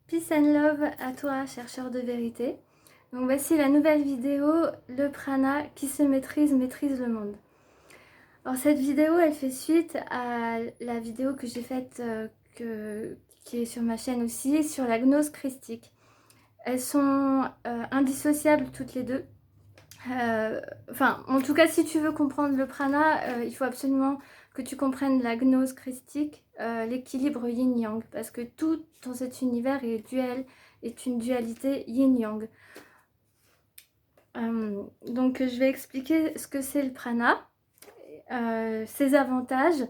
Peace and love à toi, chercheur de vérité. Donc voici la nouvelle vidéo, le prana qui se maîtrise, maîtrise le monde. Alors cette vidéo, elle fait suite à la vidéo que j'ai faite, qui est sur ma chaîne aussi, sur la gnose christique. Elles sont indissociables toutes les deux. En tout cas, si tu veux comprendre le prana, il faut absolument que tu comprennes la gnose christique, l'équilibre yin-yang, parce que tout dans cet univers est duel, est une dualité yin-yang. Donc je vais expliquer ce que c'est le prana, ses avantages,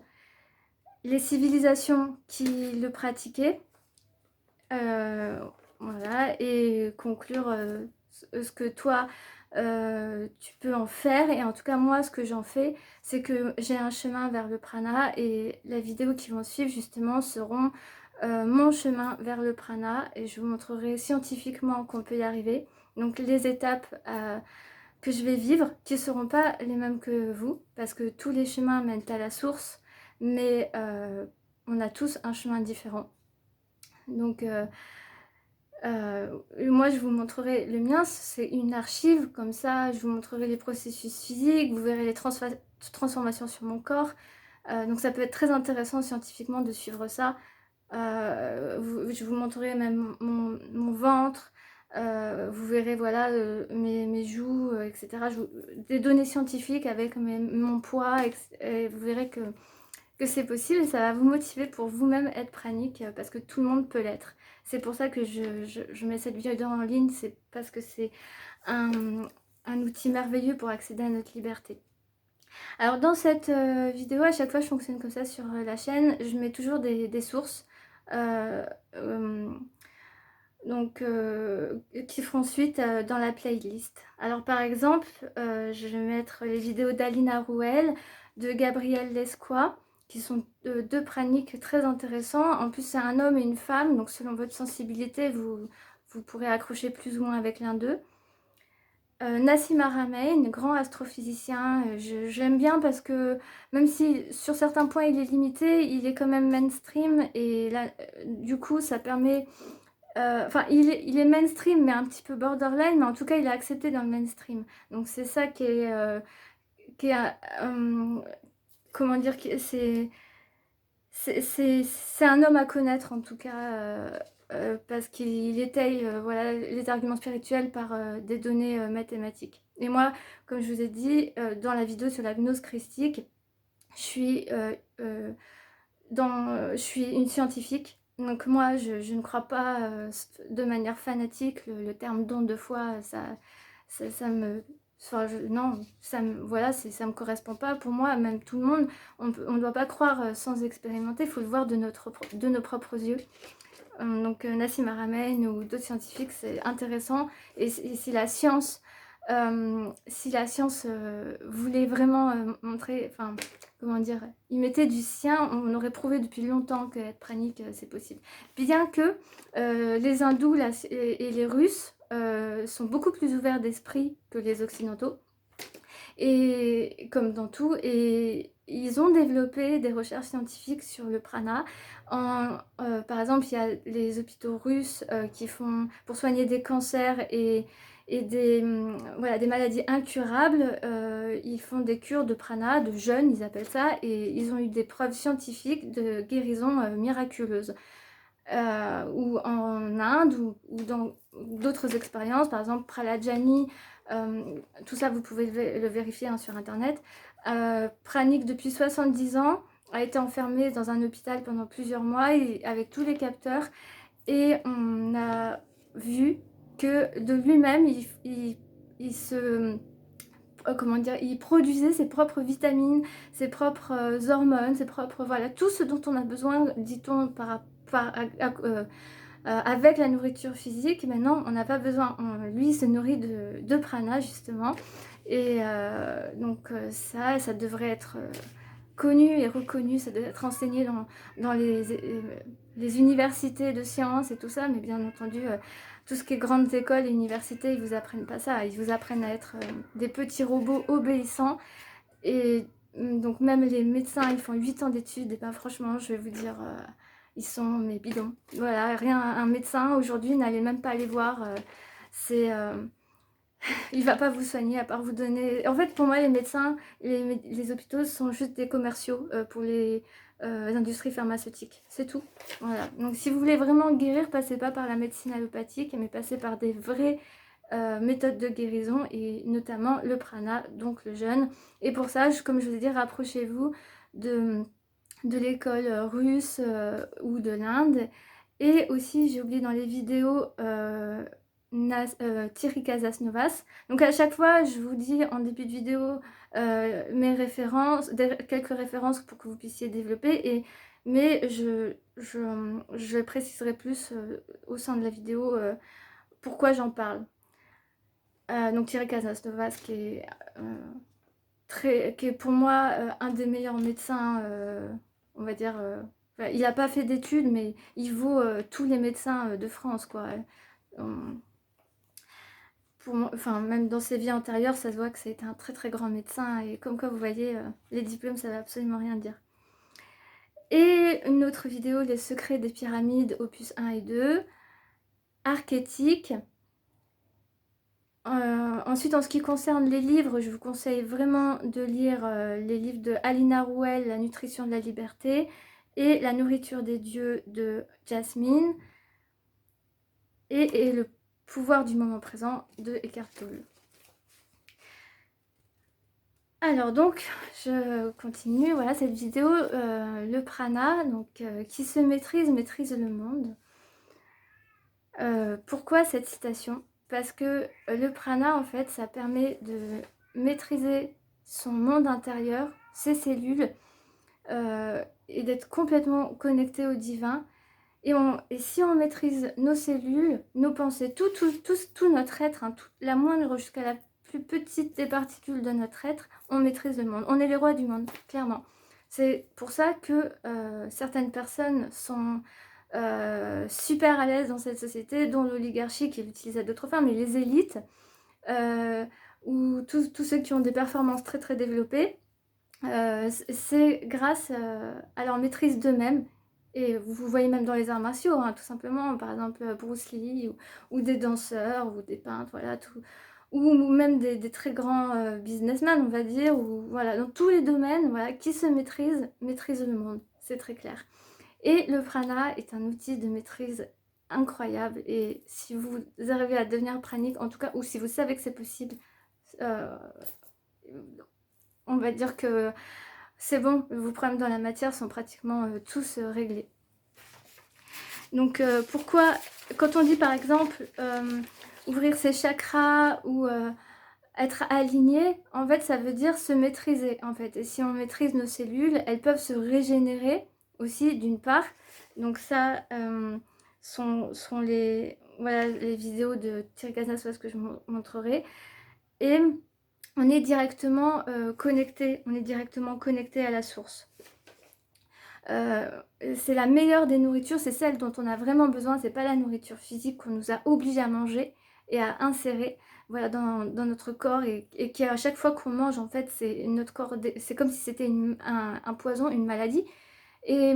les civilisations qui le pratiquaient, voilà, et conclure ce que toi tu peux en faire. Et en tout cas moi ce que j'en fais, c'est que j'ai un chemin vers le prana, et les vidéos qui vont suivre justement seront mon chemin vers le prana, et je vous montrerai scientifiquement qu'on peut y arriver. Donc les étapes que je vais vivre, qui ne seront pas les mêmes que vous, parce que tous les chemins mènent à la source, mais on a tous un chemin différent. Donc moi je vous montrerai le mien, c'est une archive, comme ça je vous montrerai les processus physiques, vous verrez les transformations sur mon corps. Donc ça peut être très intéressant scientifiquement de suivre ça. Je vous montrerai même mon ventre, vous verrez voilà mes joues, etc. Des données scientifiques avec mon poids, et vous verrez que c'est possible, et ça va vous motiver pour vous-même être pranique, parce que tout le monde peut l'être. C'est pour ça que je mets cette vidéo en ligne, c'est parce que c'est un outil merveilleux pour accéder à notre liberté. Alors dans cette vidéo, à chaque fois je fonctionne comme ça sur la chaîne, je mets toujours des sources. Euh, euh, qui feront suite dans la playlist. Alors par exemple, je vais mettre les vidéos d'Alina Rouel, de Gabriel Lescois, qui sont deux praniques très intéressants. En plus c'est un homme et une femme, donc selon votre sensibilité, vous pourrez accrocher plus ou moins avec l'un d'eux. Nassim Haramein, grand astrophysicien, j'aime bien parce que même si sur certains points il est limité, il est quand même mainstream, et là, du coup ça permet... il est mainstream, mais un petit peu borderline, mais en tout cas, il est accepté dans le mainstream. Donc, c'est ça qui est comment dire, c'est un homme à connaître, en tout cas, parce qu'il étaye voilà, les arguments spirituels par des données mathématiques. Et moi, comme je vous ai dit dans la vidéo sur la gnose christique, je suis, je suis une scientifique. Donc moi, je ne crois pas de manière fanatique. Le terme don de foi, ça me... Enfin, non, voilà, ça me correspond pas. Pour moi, même tout le monde, on ne doit pas croire sans expérimenter. Il faut le voir de nos propres yeux. Nassim Haramein ou d'autres scientifiques, c'est intéressant. Et si la science... voulait vraiment montrer, enfin, comment dire, il mettait du sien, on aurait prouvé depuis longtemps qu'être pranique, c'est possible. Bien que les hindous et les russes sont beaucoup plus ouverts d'esprit que les occidentaux, et comme dans tout, et ils ont développé des recherches scientifiques sur le prana. Par exemple, il y a les hôpitaux russes qui font, pour soigner des cancers et des maladies incurables, ils font des cures de prana, de jeûne, ils appellent ça, et ils ont eu des preuves scientifiques de guérison miraculeuse. Ou en Inde, ou dans d'autres expériences, par exemple Pralajani, tout ça vous pouvez le vérifier hein, sur internet. Pranik, depuis 70 ans, a été enfermé dans un hôpital pendant plusieurs mois avec tous les capteurs, et on a vu que de lui-même il se comment dire, il produisait ses propres vitamines, ses propres hormones, ses propres, voilà, tout ce dont on a besoin, dit-on, avec la nourriture physique. Maintenant, on n'a pas besoin. Lui, il se nourrit de prana, justement. Et ça devrait être connu et reconnu, ça devrait être enseigné dans les universités de sciences et tout ça. Mais bien entendu, tout ce qui est grandes écoles et universités, ils vous apprennent pas ça. Ils vous apprennent à être des petits robots obéissants. Et donc même les médecins, ils font 8 ans d'études. Et ben franchement, je vais vous dire... ils sont mais bidons. Voilà, rien, un médecin aujourd'hui n'allez même pas les voir. C'est il va pas vous soigner à part vous donner. En fait, pour moi, les médecins, les hôpitaux sont juste des commerciaux pour les industries pharmaceutiques. C'est tout. Voilà. Donc, si vous voulez vraiment guérir, passez pas par la médecine allopathique, mais passez par des vraies méthodes de guérison et notamment le prana, donc le jeûne. Et pour ça, comme je vous ai dit, rapprochez-vous de l'école russe ou de l'Inde. Et aussi, j'ai oublié dans les vidéos Tirikazas Novas. Donc à chaque fois, je vous dis en début de vidéo mes références, quelques références pour que vous puissiez développer. Mais je préciserai plus au sein de la vidéo pourquoi j'en parle. Donc Tirikazas Novas qui est pour moi un des meilleurs médecins, on va dire. Il n'a pas fait d'études, mais il vaut tous les médecins de France, quoi. Enfin, même dans ses vies antérieures, ça se voit que c'était un très très grand médecin. Et comme quoi, vous voyez, les diplômes, ça ne veut absolument rien dire. Et une autre vidéo, les secrets des pyramides, opus 1 et 2. Archétyque. Ensuite, en ce qui concerne les livres, je vous conseille vraiment de lire les livres de Alina Rouel, La nutrition de la liberté, et La nourriture des dieux de Jasmine, et Le pouvoir du moment présent de Eckhart Tolle. Alors donc, je continue, voilà cette vidéo, le prana, donc qui se maîtrise le monde. Pourquoi cette citation? Parce que le prana, en fait, ça permet de maîtriser son monde intérieur, ses cellules, et d'être complètement connecté au divin. Et si on maîtrise nos cellules, nos pensées, tout notre être, hein, la moindre jusqu'à la plus petite des particules de notre être, on maîtrise le monde. On est les rois du monde, clairement. C'est pour ça que certaines personnes sont super à l'aise dans cette société, dont l'oligarchie qui l'utilise à d'autres fins, mais les élites, ou tous ceux qui ont des performances très très développées, c'est grâce à leur maîtrise d'eux-mêmes. Et vous voyez même dans les arts martiaux, hein, tout simplement, par exemple Bruce Lee, ou des danseurs, ou des peintres, voilà, tout. Ou même des très grands businessmen, on va dire, ou voilà, dans tous les domaines, voilà, qui se maîtrisent le monde, c'est très clair. Et le prana est un outil de maîtrise incroyable. Et si vous arrivez à devenir pranique, en tout cas, ou si vous savez que c'est possible, on va dire que c'est bon, vos problèmes dans la matière sont pratiquement tous réglés. Donc pourquoi, quand on dit par exemple ouvrir ses chakras ou être aligné, en fait ça veut dire se maîtriser en fait. Et si on maîtrise nos cellules, elles peuvent se régénérer aussi d'une part. Donc ça sont les, voilà, les vidéos de Tirikazas que je vous montrerai. Et on est directement connecté, à la source. C'est la meilleure des nourritures, c'est celle dont on a vraiment besoin, c'est pas la nourriture physique qu'on nous a obligé à manger et à insérer, voilà, dans notre corps, et qui à chaque fois qu'on mange, en fait, c'est notre corps, c'est comme si c'était un poison, une maladie. Et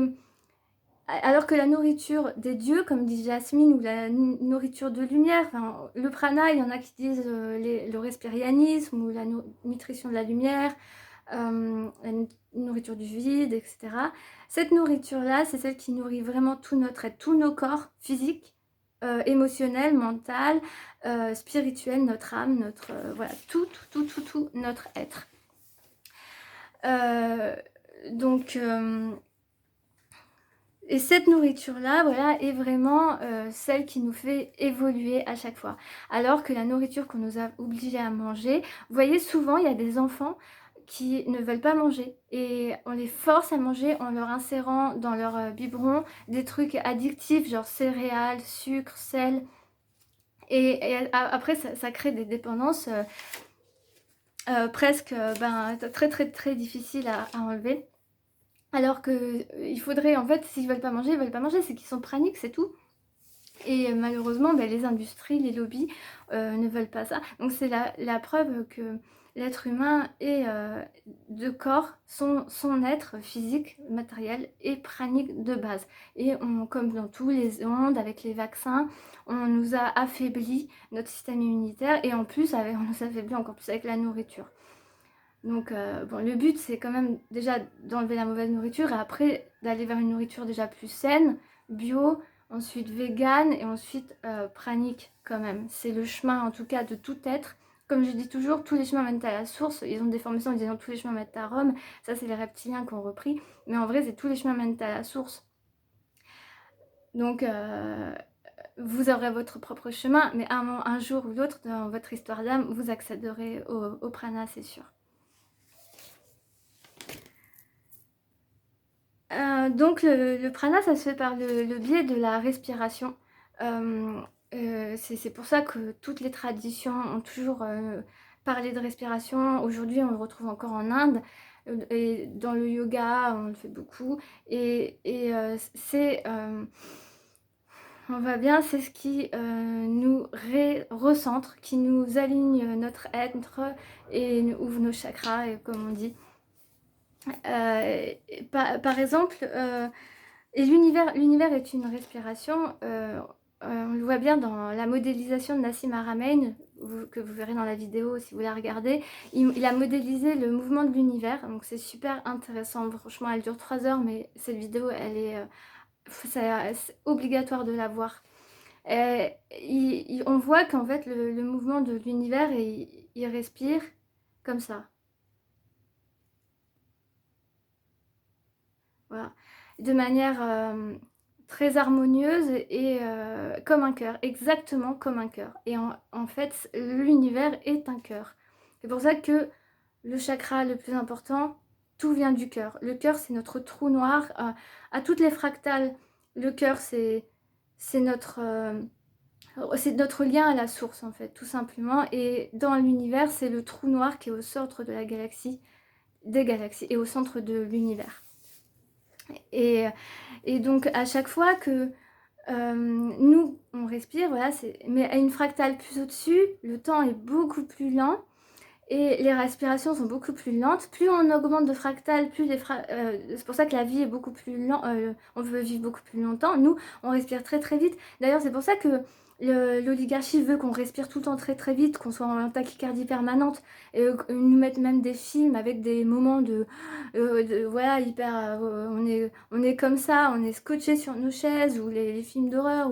alors que la nourriture des dieux, comme dit Jasmine, ou la nourriture de lumière, enfin, le prana, il y en a qui disent le respirianisme, ou la nutrition de la lumière, la nourriture du vide, etc. Cette nourriture-là, c'est celle qui nourrit vraiment tout notre être, tous nos corps physiques, émotionnels, mental, spirituel, notre âme, notre voilà, tout notre être. Donc et cette nourriture-là, voilà, est vraiment celle qui nous fait évoluer à chaque fois. Alors que la nourriture qu'on nous a obligés à manger, vous voyez, souvent, il y a des enfants qui ne veulent pas manger. Et on les force à manger en leur insérant dans leur biberon des trucs addictifs, genre céréales, sucre, sel. Et après, ça crée des dépendances presque très très très difficiles à enlever. Alors qu'il faudrait, en fait, s'ils veulent pas manger, c'est qu'ils sont praniques, c'est tout. Et malheureusement, les industries, les lobbies ne veulent pas ça. Donc c'est la preuve que l'être humain est de corps, son être physique, matériel et pranique de base. Et comme dans tous les mondes, avec les vaccins, on nous a affaibli notre système immunitaire et en plus, on nous affaiblit encore plus avec la nourriture. Donc bon, le but c'est quand même déjà d'enlever la mauvaise nourriture et après d'aller vers une nourriture déjà plus saine, bio, ensuite vegan et ensuite pranique quand même. C'est le chemin en tout cas de tout être. Comme je dis toujours, tous les chemins mènent à la source. Ils ont des formations en disant tous les chemins mènent à Rome. Ça c'est les reptiliens qui ont repris. Mais en vrai c'est tous les chemins mènent à la source. Donc vous aurez votre propre chemin, mais un jour ou l'autre dans votre histoire d'âme, vous accéderez au prana, c'est sûr. Donc le prana, ça se fait par le biais de la respiration. C'est pour ça que toutes les traditions ont toujours parlé de respiration. Aujourd'hui, on le retrouve encore en Inde. Et dans le yoga, on le fait beaucoup. On va bien, c'est ce qui nous recentre, qui nous aligne notre être et ouvre nos chakras, comme on dit. Par exemple, l'univers est une respiration. On le voit bien dans la modélisation de Nassim Haramein, que vous verrez dans la vidéo si vous la regardez. Il a modélisé le mouvement de l'univers, donc c'est super intéressant. Franchement, elle dure 3 heures, mais cette vidéo, c'est obligatoire de la voir. On voit qu'en fait, le mouvement de l'univers, il respire comme ça. Voilà. De manière très harmonieuse et comme un cœur, exactement comme un cœur. Et en fait, l'univers est un cœur. C'est pour ça que le chakra le plus important, tout vient du cœur. Le cœur, c'est notre trou noir. À toutes les fractales, le cœur, c'est notre lien à la source, en fait, tout simplement. Et dans l'univers, c'est le trou noir qui est au centre de la galaxie, des galaxies, et au centre de l'univers. Et donc, à chaque fois que nous, on respire, voilà, mais à une fractale plus au-dessus, le temps est beaucoup plus lent et les respirations sont beaucoup plus lentes. Plus on augmente de fractales, c'est pour ça que la vie est beaucoup plus lente, on veut vivre beaucoup plus longtemps. Nous, on respire très très vite. D'ailleurs, c'est pour ça que l'oligarchie veut qu'on respire tout le temps très très vite, qu'on soit en tachycardie permanente, et nous mettent même des films avec des moments voilà, hyper, on est comme ça, on est scotché sur nos chaises, ou les films d'horreur,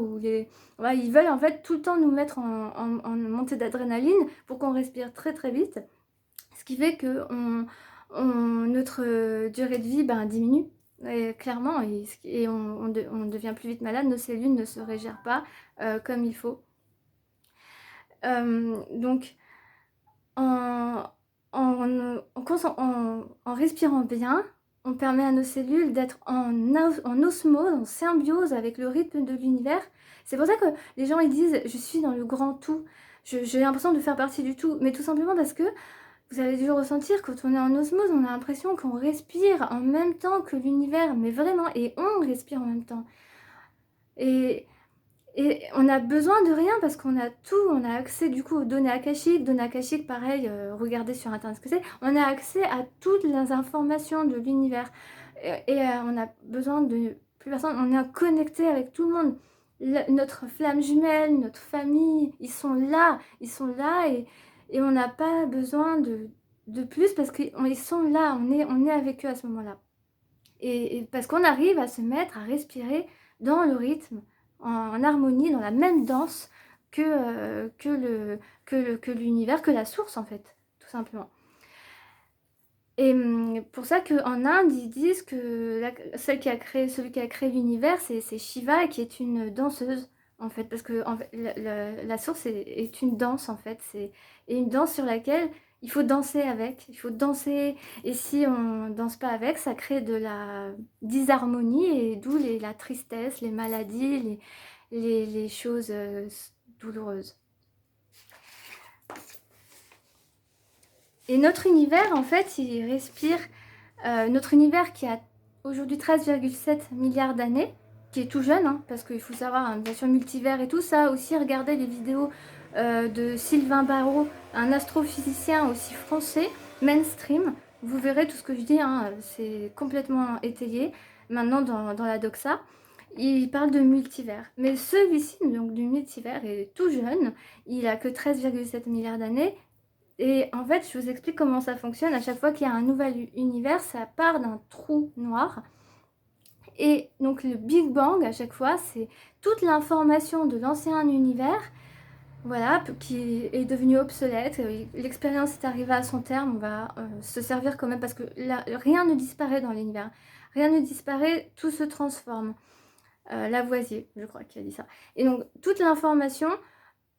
voilà, ils veulent en fait tout le temps nous mettre en montée d'adrénaline pour qu'on respire très très vite, ce qui fait que notre durée de vie diminue. Et clairement, on devient plus vite malade, nos cellules ne se régèrent pas comme il faut. Donc, en respirant bien, on permet à nos cellules d'être en osmose, en symbiose avec le rythme de l'univers. C'est pour ça que les gens ils disent « je suis dans le grand tout ». J'ai l'impression de faire partie du tout, mais tout simplement parce que vous avez dû ressentir, quand on est en osmose, on a l'impression qu'on respire en même temps que l'univers, mais vraiment, et on respire en même temps. Et on a besoin de rien parce qu'on a tout, on a accès du coup aux données akashiques, pareil, regardez sur internet ce que c'est, on a accès à toutes les informations de l'univers. On a besoin de plus personne, on est connecté avec tout le monde. Notre flamme jumelle, notre famille, ils sont là et on n'a pas besoin de plus parce qu'ils sont là, on est avec eux à ce moment-là. Et parce qu'on arrive à se mettre, à respirer dans le rythme, en harmonie, dans la même danse que l'univers, que la source en fait, tout simplement. Et pour ça qu'en Inde, ils disent que celui qui a créé l'univers, c'est Shiva, qui est une danseuse, en fait, parce que la source est une danse, en fait, et une danse sur laquelle il faut danser avec, il faut danser, et si on danse pas avec, ça crée de la disharmonie, et d'où la tristesse, les maladies, les choses douloureuses. Et notre univers, en fait, il respire, notre univers qui a aujourd'hui 13,7 milliards d'années, qui est tout jeune, hein, parce qu'il faut savoir, bien sûr, multivers et tout ça, aussi regarder les vidéos de Sylvain Barrault, un astrophysicien aussi français, mainstream. Vous verrez tout ce que je dis, hein, c'est complètement étayé maintenant dans la doxa. Il parle de multivers. Mais celui-ci, donc du multivers, est tout jeune. Il a que 13,7 milliards d'années. Et en fait, je vous explique comment ça fonctionne. À chaque fois qu'il y a un nouvel univers, ça part d'un trou noir. Et donc le Big Bang, à chaque fois, c'est toute l'information de l'ancien univers, voilà, qui est devenu obsolète. L'expérience est arrivée à son terme. On va se servir quand même parce que là, rien ne disparaît dans l'univers. Rien ne disparaît, tout se transforme. Lavoisier, je crois, qui a dit ça. Et donc toute l'information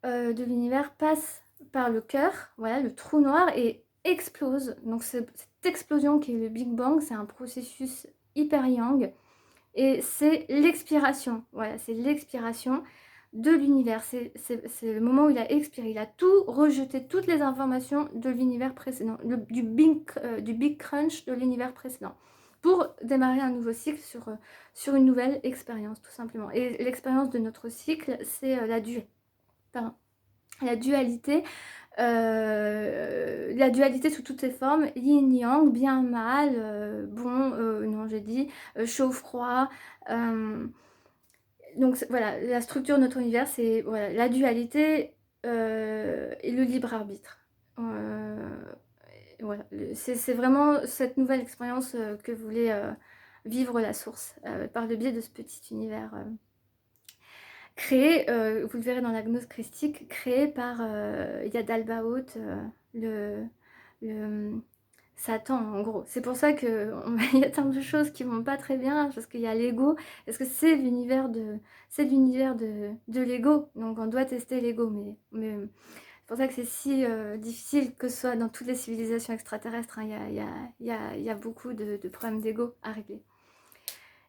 de l'univers passe par le cœur, voilà, le trou noir, et explose. Donc cette explosion qui est le Big Bang, c'est un processus hyper yang. Et c'est l'expiration, voilà, c'est l'expiration de l'univers. C'est le moment où il a expiré, il a tout rejeté, toutes les informations de l'univers précédent, du Big Crunch de l'univers précédent, pour démarrer un nouveau cycle sur une nouvelle expérience, tout simplement. Et l'expérience de notre cycle, c'est la dualité. La dualité sous toutes ses formes, yin-yang, bien, mal, bon, non j'ai dit, chaud-froid. Donc voilà, la structure de notre univers, c'est voilà, la dualité et le libre arbitre. Voilà, c'est vraiment cette nouvelle expérience que voulait vivre la source par le biais de ce petit univers. Créé, vous le verrez dans la gnose christique, créé par Yad Albaoth, le Satan en gros. C'est pour ça qu'il y a tant de choses qui vont pas très bien, parce qu'il y a l'ego, parce que c'est l'univers de l'ego, donc on doit tester l'ego, mais c'est pour ça que c'est si difficile que ce soit dans toutes les civilisations extraterrestres, hein, y a beaucoup de problèmes d'ego à régler.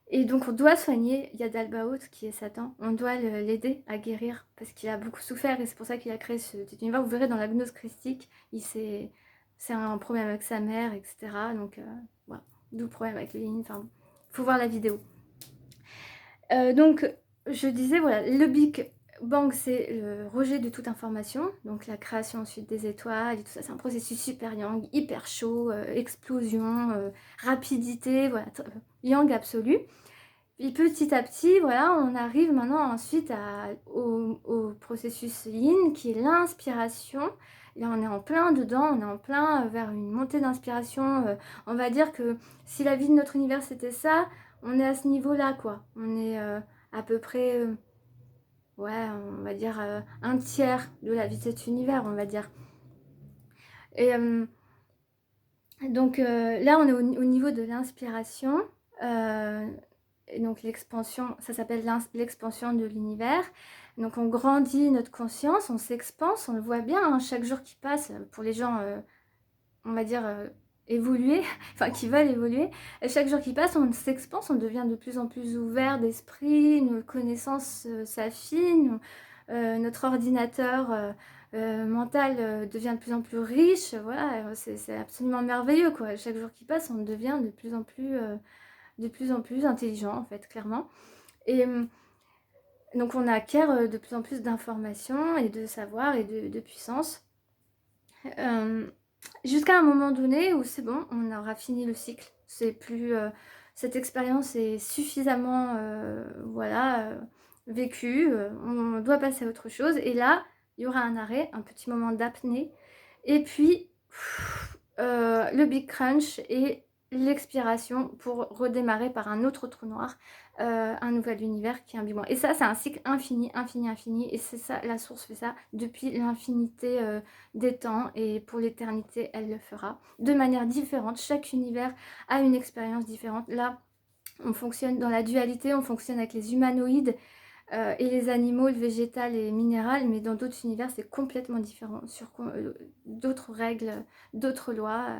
Et donc on doit soigner Yad Albaoth qui est Satan, on doit l'aider à guérir parce qu'il a beaucoup souffert et c'est pour ça qu'il a créé cet univers. Vous verrez dans la gnose christique, c'est un problème avec sa mère, etc. Donc voilà, d'où le problème avec les lignes, enfin, faut voir la vidéo. Donc je disais, voilà, le Big Bang c'est le rejet de toute information, donc la création ensuite des étoiles et tout ça, c'est un processus super yang, hyper chaud, explosion, rapidité, voilà, yang absolu. Et petit à petit, voilà, on arrive maintenant ensuite au processus yin qui est l'inspiration. Là, on est en plein dedans, on est en plein vers une montée d'inspiration. On va dire que si la vie de notre univers c'était ça, on est à ce niveau-là, quoi. On est à peu près, ouais, on va dire un tiers de la vie de cet univers, on va dire. Et donc là, on est au niveau de l'inspiration. Et donc l'expansion, ça s'appelle l'expansion de l'univers. Donc on grandit notre conscience, on s'expanse, on le voit bien, hein, chaque jour qui passe, pour les gens, on va dire, évoluer, enfin qui veulent évoluer, et chaque jour qui passe, on s'expanse, on devient de plus en plus ouvert d'esprit, nos connaissances s'affinent, notre ordinateur mental devient de plus en plus riche, voilà, c'est absolument merveilleux, quoi. Chaque jour qui passe, on devient de plus en plus intelligent, en fait, clairement. Et donc on acquiert de plus en plus d'informations et de savoir et de puissance. Jusqu'à un moment donné où c'est bon, on aura fini le cycle. C'est plus... cette expérience est suffisamment voilà, vécue. On doit passer à autre chose. Et là, il y aura un arrêt, un petit moment d'apnée. Et puis, le Big Crunch et l'expiration pour redémarrer par un autre trou noir, un nouvel univers qui est un Big Bang. Et ça, c'est un cycle infini, infini, infini. Et c'est ça, la source fait ça depuis l'infinité des temps. Et pour l'éternité, elle le fera. De manière différente, chaque univers a une expérience différente. Là, on fonctionne dans la dualité, on fonctionne avec les humanoïdes et les animaux, le végétal et le minéral, mais dans d'autres univers, c'est complètement différent, sur d'autres règles, d'autres lois.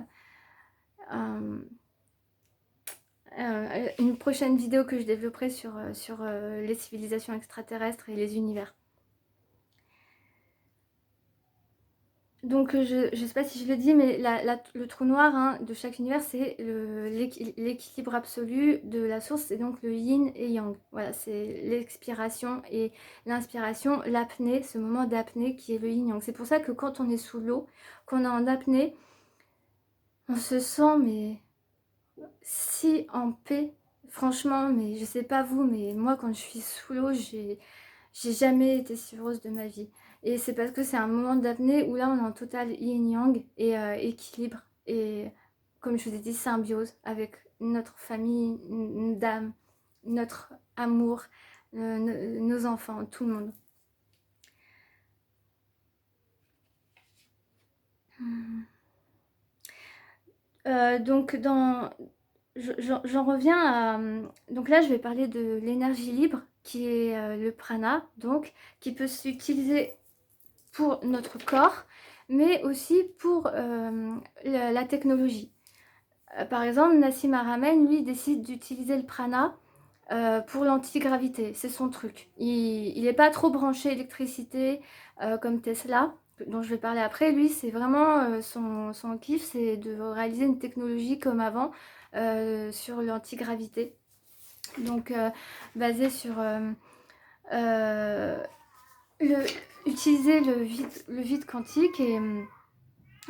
Une prochaine vidéo que je développerai sur les civilisations extraterrestres et les univers. Donc je sais pas si je le dis, mais le trou noir, hein, de chaque univers, c'est l'équilibre absolu de la source, c'est donc le yin et yang. Voilà, c'est l'expiration et l'inspiration, l'apnée, ce moment d'apnée qui est le yin yang. C'est pour ça que quand on est sous l'eau, qu'on est en apnée, on se sent mais si en paix. Franchement, mais je sais pas vous, mais moi quand je suis sous l'eau, j'ai jamais été si heureuse de ma vie. Et c'est parce que c'est un moment d'apnée où là on est en total yin-yang et équilibre. Et comme je vous ai dit, symbiose avec notre famille d'âme, notre amour, nos enfants, tout le monde. Donc j'en reviens à... Donc là je vais parler de l'énergie libre qui est le prana, donc qui peut s'utiliser pour notre corps, mais aussi pour la technologie. Par exemple, Nassim Haramein, lui, décide d'utiliser le prana pour l'antigravité. C'est son truc. Il n'est pas trop branché électricité comme Tesla, dont je vais parler après. Lui, c'est vraiment son kiff, c'est de réaliser une technologie comme avant sur l'antigravité. Donc, basé sur euh, le, utiliser le vide quantique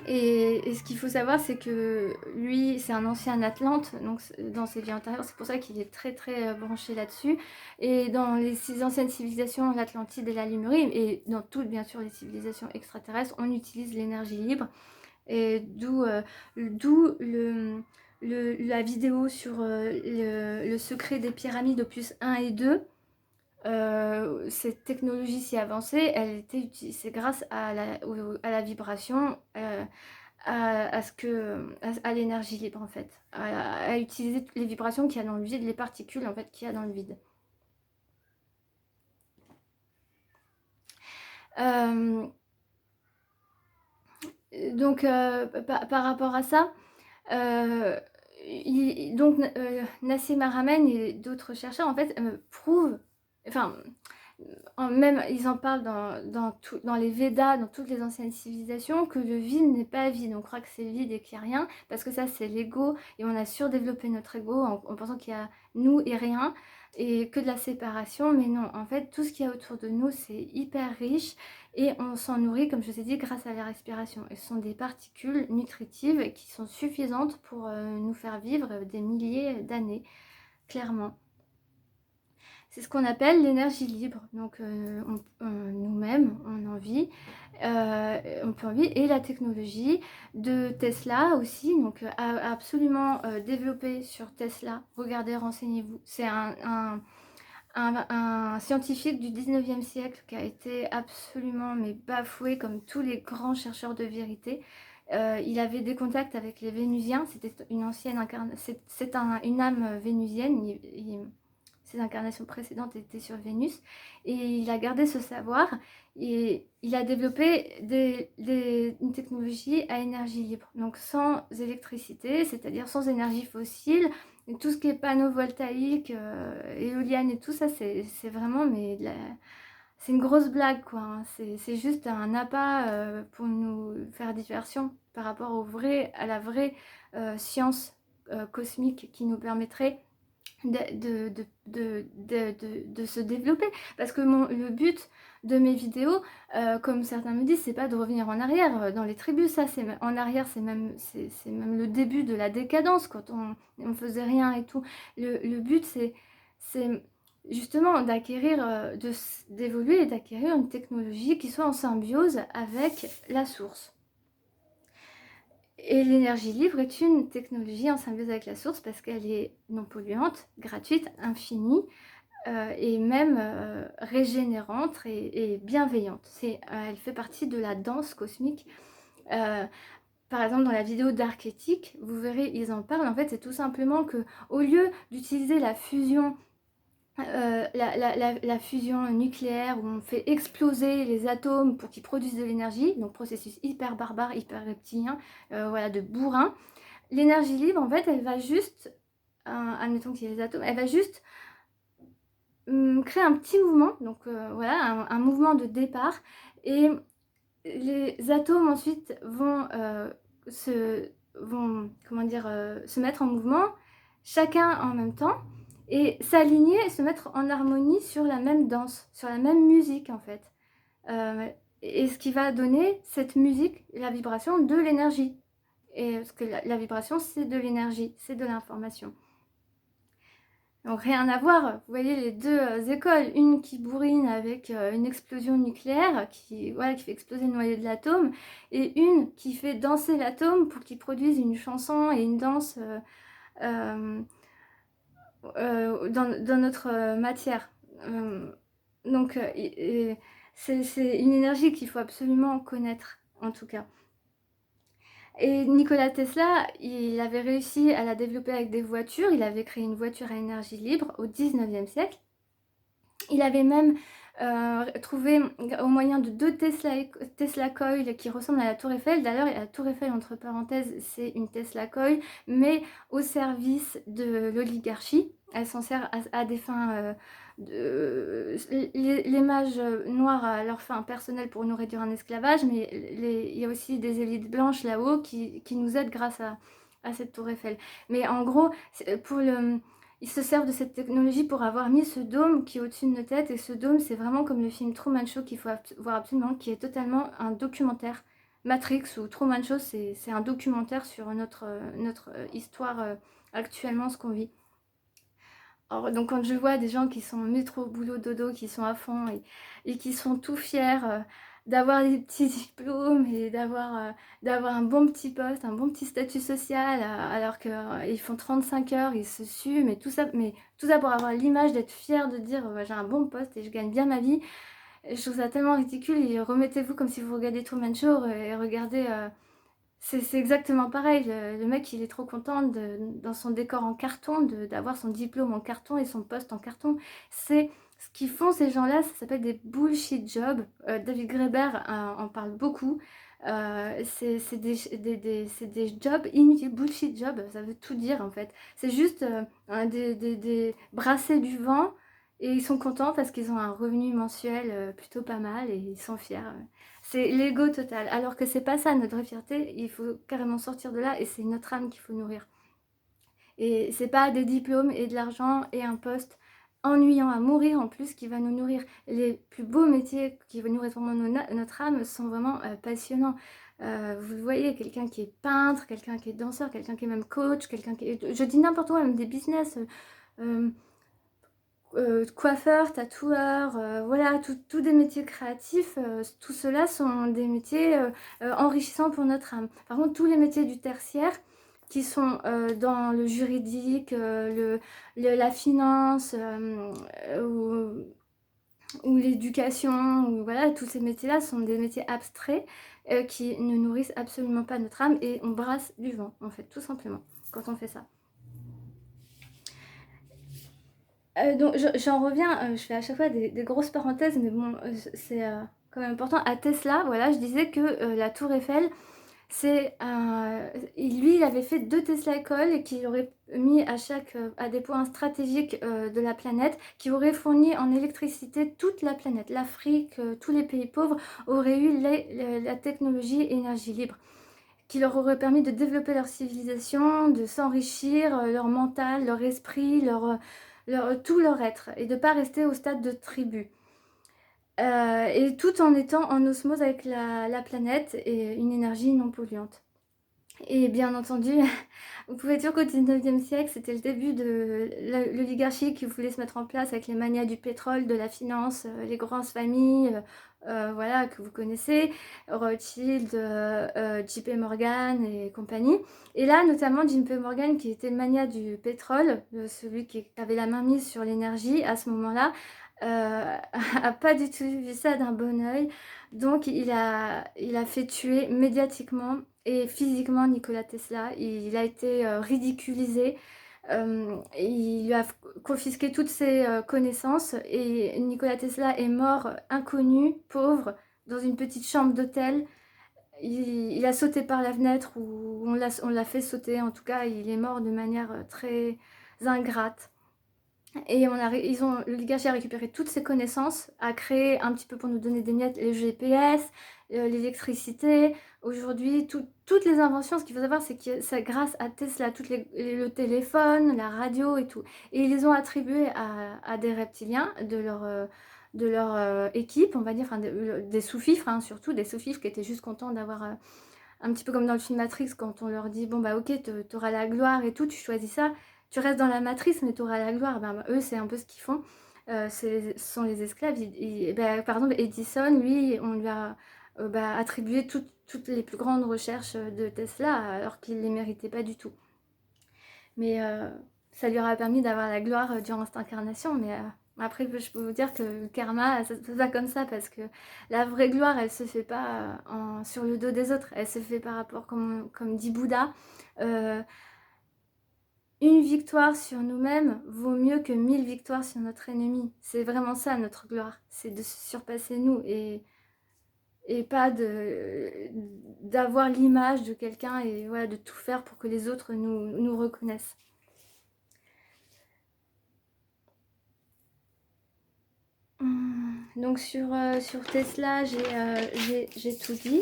et ce qu'il faut savoir, c'est que lui, c'est un ancien Atlante, donc dans ses vies antérieures, c'est pour ça qu'il est très très branché là-dessus. Et dans les six anciennes civilisations, l'Atlantide et la Lémurie, et dans toutes bien sûr les civilisations extraterrestres, on utilise l'énergie libre. Et d'où la vidéo sur le secret des pyramides opus 1 et 2. Cette technologie si avancée, elle était utilisée grâce à la vibration, à l'énergie libre en fait, à utiliser toutes les vibrations qu'il y a dans le vide, les particules en fait qu'il y a dans le vide. Euh, donc par rapport à ça, Nassim Haramein et d'autres chercheurs en fait prouvent, enfin même ils en parlent dans les Védas, dans toutes les anciennes civilisations, que le vide n'est pas vide. On croit que c'est vide et qu'il n'y a rien, parce que ça c'est l'ego, et on a surdéveloppé notre ego en pensant qu'il y a nous et rien, et que de la séparation, mais non, en fait tout ce qu'il y a autour de nous c'est hyper riche, et on s'en nourrit, comme je vous ai dit, grâce à la respiration. Et ce sont des particules nutritives qui sont suffisantes pour nous faire vivre des milliers d'années, clairement. C'est ce qu'on appelle l'énergie libre. Donc nous-mêmes, on en vit, on peut en vivre. Et la technologie de Tesla aussi, donc absolument développée sur Tesla. Regardez, renseignez-vous. C'est un scientifique du 19e siècle qui a été absolument mais bafoué comme tous les grands chercheurs de vérité. Il avait des contacts avec les Vénusiens, c'était une ancienne incarnation, une âme vénusienne. Ses incarnations précédentes étaient sur Vénus, et il a gardé ce savoir et il a développé une technologie à énergie libre, donc sans électricité, c'est-à-dire sans énergie fossile. Et tout ce qui est panneaux voltaïques, éoliennes et tout ça, c'est vraiment mais c'est une grosse blague quoi, hein. C'est juste un appât pour nous faire diversion par rapport à la vraie science cosmique qui nous permettrait de se développer. Parce que le but de mes vidéos, comme certains me disent, c'est pas de revenir en arrière dans les tribus. Ça, en arrière, c'est même le début de la décadence, quand on faisait rien et tout. Le but, c'est justement d'acquérir, d'évoluer et d'acquérir une technologie qui soit en symbiose avec la source. Et l'énergie libre est une technologie en symbiose avec la source parce qu'elle est non polluante, gratuite, infinie et même régénérante et bienveillante. Elle fait partie de la danse cosmique. Par exemple, dans la vidéo d'Archétype, vous verrez, ils en parlent. En fait, c'est tout simplement que au lieu d'utiliser la fusion la fusion nucléaire où on fait exploser les atomes pour qu'ils produisent de l'énergie, donc processus hyper barbare, hyper reptilien, voilà, de bourrin. L'énergie libre, en fait, elle va juste, admettons qu'il y ait les atomes, elle va juste créer un petit mouvement, donc voilà, un mouvement de départ, et les atomes ensuite comment dire, se mettre en mouvement, chacun en même temps, et s'aligner et se mettre en harmonie sur la même danse, sur la même musique en fait. Et ce qui va donner cette musique, la vibration de l'énergie. Et parce que la vibration, c'est de l'énergie, c'est de l'information. Donc rien à voir, vous voyez les deux écoles, une qui bourrine avec une explosion nucléaire qui fait exploser le noyau de l'atome, et une qui fait danser l'atome pour qu'il produise une chanson et une danse dans notre matière. Donc c'est une énergie qu'il faut absolument connaître, en tout cas. Et Nikola Tesla, il avait réussi à la développer avec des voitures. Il avait créé une voiture à énergie libre au 19e siècle. Il avait même trouvé au moyen de 2 Tesla Coil qui ressemblent à la Tour Eiffel. D'ailleurs, la Tour Eiffel, entre parenthèses, c'est une Tesla Coil, mais au service de l'oligarchie. Elle s'en sert à des fins les mages noirs à leurs fins personnelles pour nous réduire en esclavage, mais il y a aussi des élites blanches là-haut qui nous aident grâce à cette Tour Eiffel. Mais en gros, ils se servent de cette technologie pour avoir mis ce dôme qui est au-dessus de nos têtes. Et ce dôme, c'est vraiment comme le film Truman Show qu'il faut voir absolument, qui est totalement un documentaire. Matrix ou Truman Show, c'est un documentaire sur notre histoire actuellement, ce qu'on vit. Alors, donc quand je vois des gens qui sont métro, boulot, dodo, qui sont à fond et qui sont tout fiers d'avoir des petits diplômes et d'avoir un bon petit poste, un bon petit statut social, alors qu'ils font 35 heures, ils se suent, mais tout ça pour avoir l'image d'être fier de dire j'ai un bon poste et je gagne bien ma vie. Et je trouve ça tellement ridicule. Et remettez-vous comme si vous regardiez Truman Show et regardez... c'est exactement pareil, le mec il est trop content dans son décor en carton, d'avoir son diplôme en carton et son poste en carton. C'est ce qu'ils font ces gens-là, ça s'appelle des bullshit jobs. David Graeber en parle beaucoup. C'est des jobs inutiles, bullshit jobs, ça veut tout dire en fait. C'est juste des brasser du vent et ils sont contents parce qu'ils ont un revenu mensuel plutôt pas mal et ils sont fiers. C'est l'ego total. Alors que c'est pas ça notre vraie fierté, il faut carrément sortir de là et c'est notre âme qu'il faut nourrir. Et c'est pas des diplômes et de l'argent et un poste ennuyant à mourir en plus qui va nous nourrir. Les plus beaux métiers qui vont nourrir vraiment notre âme sont vraiment passionnants. Vous voyez, quelqu'un qui est peintre, quelqu'un qui est danseur, quelqu'un qui est même coach, quelqu'un qui est... Je dis n'importe quoi, même des business... coiffeur, tatoueur, voilà, tous des métiers créatifs, tout cela sont des métiers enrichissants pour notre âme. Par contre, tous les métiers du tertiaire qui sont dans le juridique, la finance ou l'éducation, ou voilà, tous ces métiers-là sont des métiers abstraits qui ne nourrissent absolument pas notre âme et on brasse du vent, en fait, tout simplement, quand on fait ça. Donc j'en reviens, je fais à chaque fois des grosses parenthèses, mais bon, c'est quand même important. À Tesla, voilà, je disais que la Tour Eiffel, lui, il avait fait 2 Tesla Coil qu'il aurait mis à des points stratégiques de la planète, qui auraient fourni en électricité toute la planète. L'Afrique, tous les pays pauvres auraient eu la technologie énergie libre, qui leur aurait permis de développer leur civilisation, de s'enrichir, leur mental, leur esprit, tout leur être, et de ne pas rester au stade de tribu. Et tout en étant en osmose avec la planète et une énergie non polluante. Et bien entendu, vous pouvez dire qu'au 19e siècle, c'était le début de l'oligarchie qui voulait se mettre en place avec les manias du pétrole, de la finance, les grandes familles, voilà, que vous connaissez, Rothschild, JP Morgan et compagnie. Et là, notamment JP Morgan, qui était le mania du pétrole, celui qui avait la main mise sur l'énergie à ce moment-là, a pas du tout vu ça d'un bon oeil. Donc il a fait tuer médiatiquement et physiquement Nikola Tesla. Il a été ridiculisé. Il lui a confisqué toutes ses connaissances et Nikola Tesla est mort inconnu, pauvre, dans une petite chambre d'hôtel. Il a sauté par la fenêtre ou on l'a fait sauter. En tout cas, il est mort de manière très ingrate. Et l'oligarchie a récupéré toutes ces connaissances, a créé un petit peu pour nous donner des miettes les GPS, l'électricité. Aujourd'hui, toutes les inventions, ce qu'il faut savoir, c'est que c'est grâce à Tesla, le téléphone, la radio et tout. Et ils les ont attribués à des reptiliens de leur équipe, on va dire, enfin, des sous-fifres, hein, surtout des sous-fifres qui étaient juste contents d'avoir, un petit peu comme dans le film Matrix, quand on leur dit, bon bah ok, t'auras la gloire et tout, tu choisis ça, tu restes dans la matrice, mais t'auras la gloire. Ben, eux, c'est un peu ce qu'ils font. Ce sont les esclaves. Par exemple, Edison, lui, on lui a attribué toutes les plus grandes recherches de Tesla, alors qu'il ne les méritait pas du tout. Mais ça lui aura permis d'avoir la gloire durant cette incarnation. Mais après, je peux vous dire que le karma, ça se passe pas comme ça, parce que la vraie gloire, elle se fait pas sur le dos des autres. Elle se fait par rapport, comme dit Bouddha, une victoire sur nous-mêmes vaut mieux que 1000 victoires sur notre ennemi. C'est vraiment ça notre gloire, c'est de se surpasser nous et pas d'avoir l'image de quelqu'un et voilà, de tout faire pour que les autres nous reconnaissent. Donc sur Tesla, j'ai tout dit.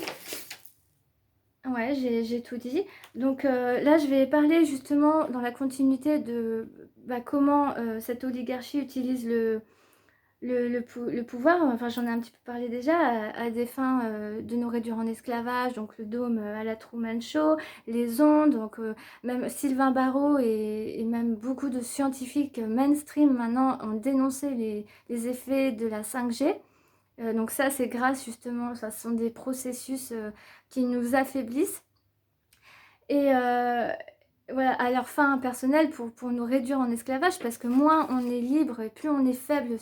Ouais, j'ai tout dit. Donc là, je vais parler justement dans la continuité de comment cette oligarchie utilise le pouvoir. Enfin, j'en ai un petit peu parlé déjà, à des fins de nous réduire en esclavage, donc le dôme à la Truman Show, les ondes, donc même Sylvain Barreau et même beaucoup de scientifiques mainstream maintenant ont dénoncé les effets de la 5G. Donc ça, c'est grâce justement, ce sont des processus qui nous affaiblissent. Et voilà, à leur fin personnelle pour nous réduire en esclavage, parce que moins on est libre et plus on est faible,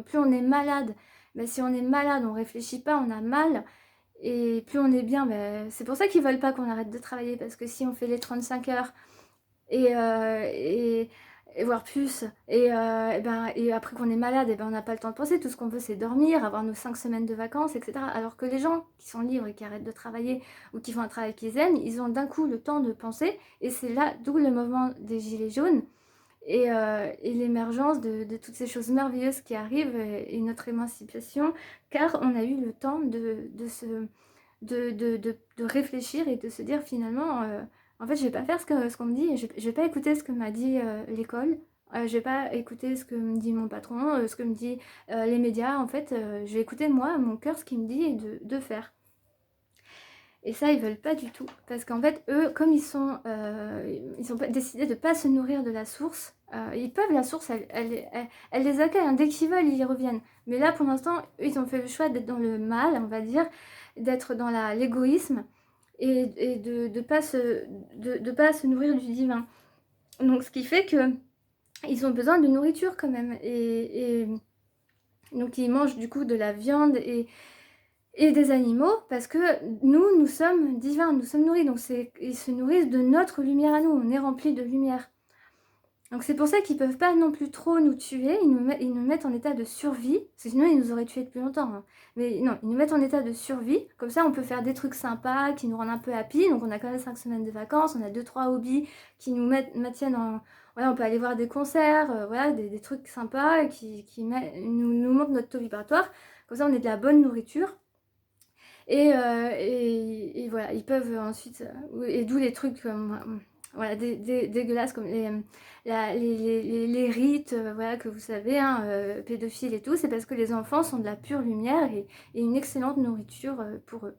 plus on est malade. Mais si on est malade, on réfléchit pas, on a mal. Et plus on est bien, c'est pour ça qu'ils veulent pas qu'on arrête de travailler, parce que si on fait les 35 heures et voire plus, et après qu'on est malade, on n'a pas le temps de penser, tout ce qu'on veut c'est dormir, avoir nos 5 semaines de vacances, etc. Alors que les gens qui sont libres et qui arrêtent de travailler ou qui font un travail qu'ils aiment, ils ont d'un coup le temps de penser, et c'est là d'où le mouvement des Gilets jaunes et l'émergence de toutes ces choses merveilleuses qui arrivent et notre émancipation, car on a eu le temps de réfléchir et de se dire finalement, en fait, je vais pas faire ce qu'on me dit, je vais pas écouter ce que m'a dit l'école, je vais pas écouter ce que me dit mon patron, ce que me dit les médias, en fait, je vais écouter moi, mon cœur, ce qu'il me dit et de faire. Et ça, ils veulent pas du tout. Parce qu'en fait, eux, comme ils ont décidé de pas se nourrir de la source, ils peuvent, la source, elle les accueille, hein. Dès qu'ils veulent, ils y reviennent. Mais là, pour l'instant, eux, ils ont fait le choix d'être dans le mal, on va dire, d'être dans l'égoïsme et de pas se nourrir du divin. Donc, ce qui fait que ils ont besoin de nourriture quand même. Et donc, ils mangent du coup de la viande et des animaux, parce que nous sommes divins, nous sommes nourris, donc ils se nourrissent de notre lumière à nous, on est remplis de lumière. Donc c'est pour ça qu'ils peuvent pas non plus trop nous tuer, ils nous mettent en état de survie, parce que sinon ils nous auraient tués depuis longtemps, hein. Mais non, ils nous mettent en état de survie, comme ça on peut faire des trucs sympas, qui nous rendent un peu happy, donc on a quand même 5 semaines de vacances, on a 2-3 hobbies qui nous maintiennent en... Voilà, on peut aller voir des concerts, voilà, des trucs sympas qui nous montrent notre taux vibratoire, comme ça on est de la bonne nourriture. Et voilà, ils peuvent ensuite, et d'où les trucs voilà, dégueulasses comme les rites, voilà, que vous savez, hein, pédophiles et tout, c'est parce que les enfants sont de la pure lumière et une excellente nourriture pour eux.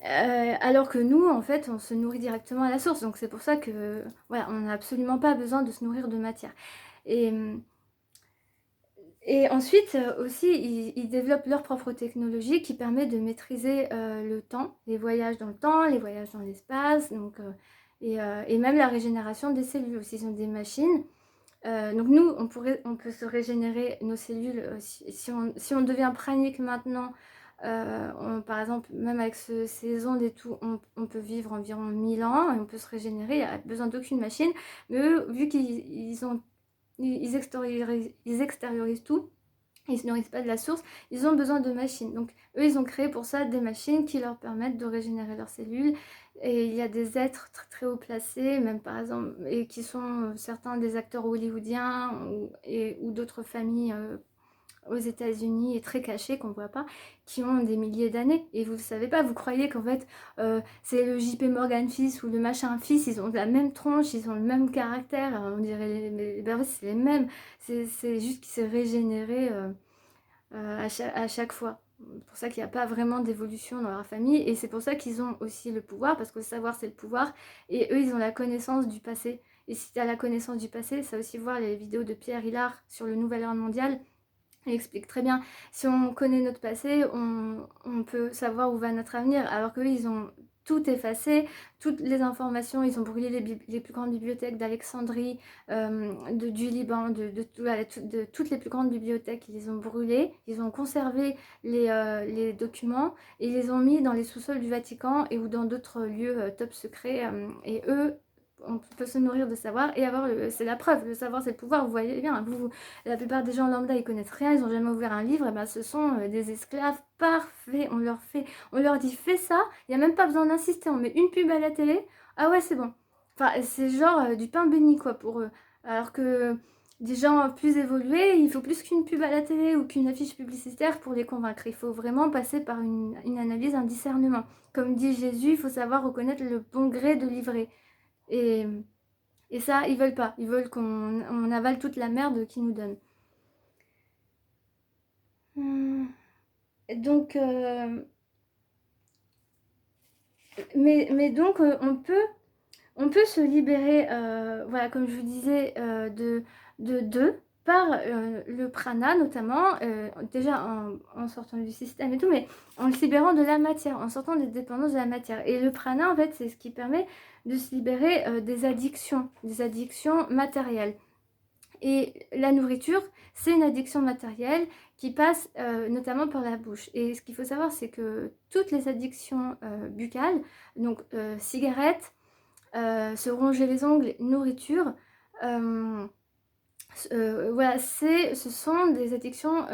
Alors que nous, en fait, on se nourrit directement à la source, donc c'est pour ça que voilà, on n'a absolument pas besoin de se nourrir de matière. Et ensuite, aussi, ils développent leur propre technologie qui permet de maîtriser le temps, les voyages dans le temps, les voyages dans l'espace, donc, et même la régénération des cellules aussi. Ils ont des machines. Donc nous, on peut se régénérer nos cellules si on devient pranique maintenant. Par exemple, même avec ces ondes et tout, on peut vivre environ 1000 ans et on peut se régénérer. Il n'y a besoin d'aucune machine. Mais eux, vu ils extériorisent tout, ils ne se nourrissent pas de la source, ils ont besoin de machines. Donc eux, ils ont créé pour ça des machines qui leur permettent de régénérer leurs cellules Et il y a des êtres très, très haut placés, même par exemple, et qui sont certains des acteurs hollywoodiens ou d'autres familles aux États-Unis et très cachés qu'on ne voit pas, qui ont des milliers d'années. Et vous ne savez pas, vous croyez qu'en fait c'est le JP Morgan fils ou le machin fils, ils ont la même tronche, ils ont le même caractère, on dirait, ben oui, c'est les mêmes. C'est juste qu'ils s'est régénéré à chaque fois. C'est pour ça qu'il n'y a pas vraiment d'évolution dans leur famille et c'est pour ça qu'ils ont aussi le pouvoir, parce que le savoir c'est le pouvoir et eux ils ont la connaissance du passé. Et si tu as la connaissance du passé, ça aussi voir les vidéos de Pierre Hillard sur le nouvel ordre mondial. Il explique très bien, si on connaît notre passé, on peut savoir où va notre avenir, alors qu'eux, ils ont tout effacé, toutes les informations, ils ont brûlé les plus grandes bibliothèques d'Alexandrie, du Liban, de toutes les plus grandes bibliothèques, ils les ont brûlées, ils ont conservé les documents, et ils les ont mis dans les sous-sols du Vatican et ou dans d'autres lieux top secrets, et eux, on peut se nourrir de savoir et avoir, c'est la preuve, le savoir c'est le pouvoir, vous voyez bien, la plupart des gens lambda, ils connaissent rien, ils n'ont jamais ouvert un livre, et ben ce sont des esclaves parfaits. On leur dit fais ça, il n'y a même pas besoin d'insister, on met une pub à la télé, ah ouais c'est bon. Enfin c'est genre du pain béni quoi pour eux. Alors que des gens plus évolués, il faut plus qu'une pub à la télé ou qu'une affiche publicitaire pour les convaincre. Il faut vraiment passer par une analyse, un discernement. Comme dit Jésus, il faut savoir reconnaître le bon gré de livrer. Et, et ça, ils veulent pas. Ils veulent qu'on avale toute la merde qu'ils nous donnent. Donc, mais donc, on peut se libérer, voilà, comme je vous disais, de deux, par le prana notamment, déjà en sortant du système et tout, mais en se libérant de la matière, en sortant des dépendances de la matière. Et le prana, en fait, c'est ce qui permet de se libérer des addictions matérielles. Et la nourriture, c'est une addiction matérielle qui passe notamment par la bouche. Et ce qu'il faut savoir, c'est que toutes les addictions buccales, donc cigarettes, se ronger les ongles, nourriture, voilà, ce sont des addictions.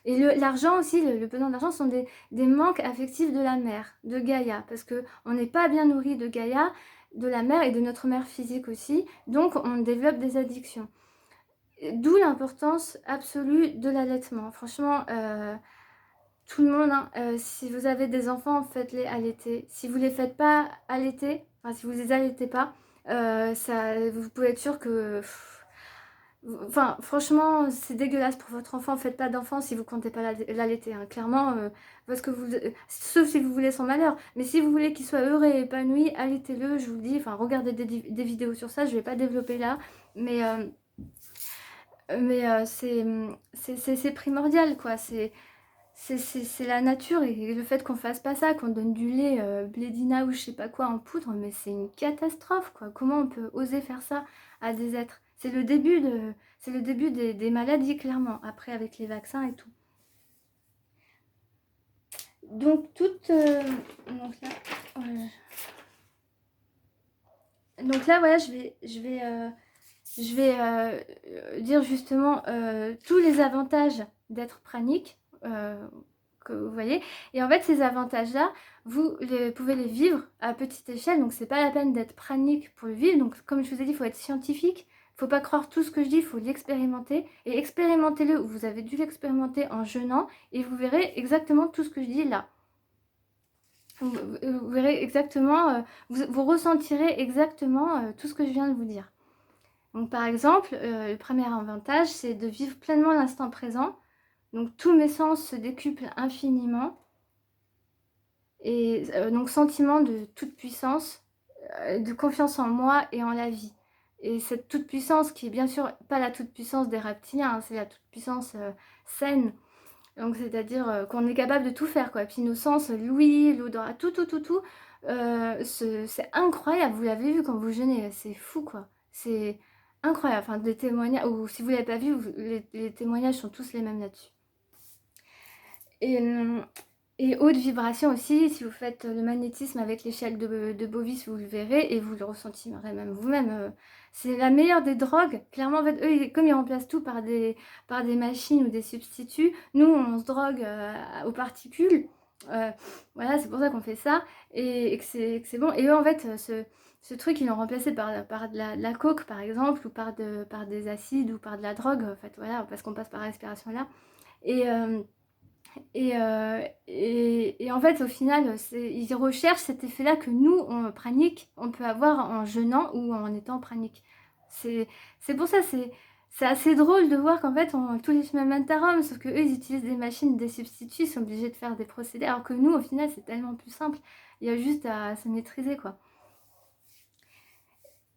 Et l'argent aussi, le besoin d'argent sont des manques affectifs de la mère, de Gaïa, parce qu'on n'est pas bien nourri de Gaïa, de la mère et de notre mère physique aussi, donc on développe des addictions. D'où l'importance absolue de l'allaitement. Franchement, tout le monde, hein, si vous avez des enfants, faites-les allaiter. Si vous ne les faites pas allaiter, enfin si vous ne les allaitez pas, vous pouvez être sûr que... Enfin, franchement, c'est dégueulasse pour votre enfant. Faites pas d'enfant si vous comptez pas l'allaiter, hein. Clairement, parce que sauf si vous voulez son malheur. Mais si vous voulez qu'il soit heureux et épanoui, allaitez-le, je vous le dis. Enfin, regardez des vidéos sur ça, je vais pas développer là. Mais c'est primordial, quoi. C'est la nature et le fait qu'on fasse pas ça, qu'on donne du lait Blédina ou je sais pas quoi en poudre, mais c'est une catastrophe, quoi. Comment on peut oser faire ça à des êtres? C'est le début des maladies, clairement, après avec les vaccins et tout. Donc, donc là, voilà, je vais dire justement tous les avantages d'être pranique, que vous voyez. Et en fait, ces avantages-là, vous pouvez les vivre à petite échelle. Donc, c'est pas la peine d'être pranique pour le vivre. Donc, comme je vous ai dit, il faut être scientifique. Il ne faut pas croire tout ce que je dis, il faut l'expérimenter. Et expérimentez-le, vous avez dû l'expérimenter en jeûnant. Et vous verrez exactement tout ce que je dis là. Vous verrez exactement, vous ressentirez exactement tout ce que je viens de vous dire. Donc par exemple, le premier avantage, c'est de vivre pleinement l'instant présent. Donc tous mes sens se décuplent infiniment. Et donc sentiment de toute puissance, de confiance en moi et en la vie. Et cette toute puissance qui est bien sûr pas la toute puissance des reptiliens, hein, c'est la toute puissance saine. Donc c'est-à-dire qu'on est capable de tout faire, quoi. Puis nos sens, l'ouïe, l'odorat, tout, c'est incroyable. Vous l'avez vu quand vous jeûnez, c'est fou, quoi. C'est incroyable. Enfin, des témoignages, ou si vous ne l'avez pas vu, les témoignages sont tous les mêmes là-dessus. Et haute vibration aussi, si vous faites le magnétisme avec l'échelle de Bovis, vous le verrez et vous le ressentirez même vous-même. C'est la meilleure des drogues. Clairement, en fait, eux, comme ils remplacent tout par des machines ou des substituts, nous, on se drogue aux particules. Voilà, c'est pour ça qu'on fait ça et que c'est bon. Et eux, en fait, ce truc, ils l'ont remplacé par de la coke, par exemple, ou par des acides ou par de la drogue, en fait, voilà, parce qu'on passe par la respiration là. Et, et en fait, au final, ils recherchent cet effet-là que nous, on pranique, on peut avoir en jeûnant ou en étant pranique. C'est pour ça, c'est assez drôle de voir qu'en fait, on tous les semaines sauf que eux, ils utilisent des machines, des substituts, ils sont obligés de faire des procédés, alors que nous, au final, c'est tellement plus simple. Il y a juste à se maîtriser, quoi.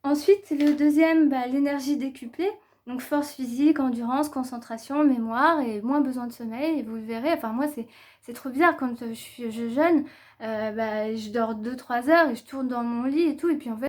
Ensuite, le deuxième, bah, l'énergie décuplée. Donc force physique, endurance, concentration, mémoire et moins besoin de sommeil. Et vous le verrez, enfin moi c'est trop bizarre quand je jeûne, bah, je dors 2-3 heures et je tourne dans mon lit et tout. Et puis en fait,